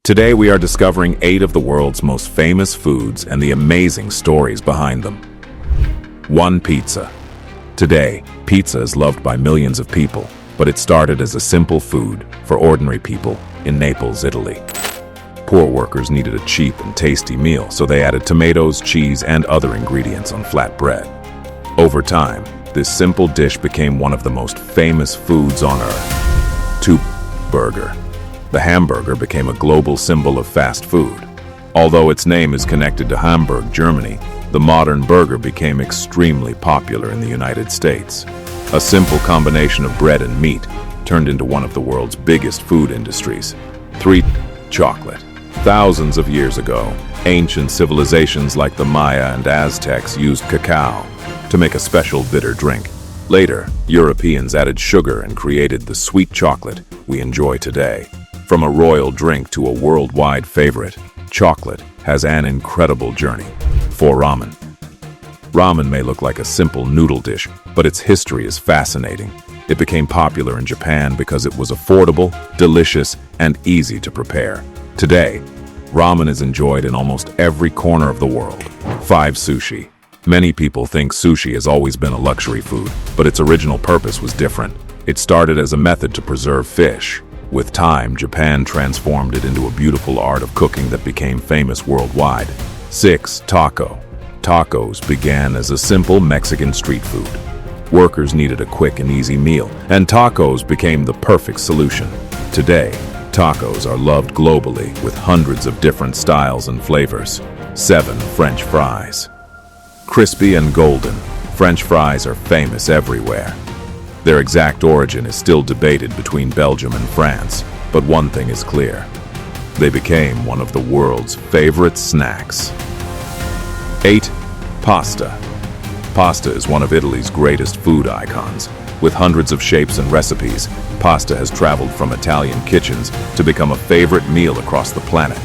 Today we are discovering 8 of the world's most famous foods and the amazing stories behind them. 1. Pizza. Today, pizza is loved by millions of people, but it started as a simple food for ordinary people in Naples, Italy. Poor workers needed a cheap and tasty meal, so they added tomatoes, cheese, and other ingredients on flat bread. Over time, this simple dish became one of the most famous foods on earth. 2. Burger. The hamburger became a global symbol of fast food. Although its name is connected to Hamburg, Germany, the modern burger became extremely popular in the United States. A simple combination of bread and meat turned into one of the world's biggest food industries. 3. Chocolate. Thousands of years ago, ancient civilizations like the Maya and Aztecs used cacao to make a special bitter drink. Later, Europeans added sugar and created the sweet chocolate we enjoy today. From a royal drink to a worldwide favorite, chocolate has an incredible journey. 4. Ramen. Ramen may look like a simple noodle dish, but its history is fascinating. It became popular in Japan because it was affordable, delicious, and easy to prepare. Today, ramen is enjoyed in almost every corner of the world. 5. Sushi. Many people think sushi has always been a luxury food, but its original purpose was different. It started as a method to preserve fish. With time, Japan transformed it into a beautiful art of cooking that became famous worldwide. 6. Taco. Tacos began as a simple Mexican street food. Workers needed a quick and easy meal, and tacos became the perfect solution. Today, tacos are loved globally with hundreds of different styles and flavors. 7. French fries. Crispy and golden, French fries are famous everywhere. Their exact origin is still debated between Belgium and France, but one thing is clear. They became one of the world's favorite snacks. 8. Pasta. Pasta is one of Italy's greatest food icons. With hundreds of shapes and recipes, pasta has traveled from Italian kitchens to become a favorite meal across the planet.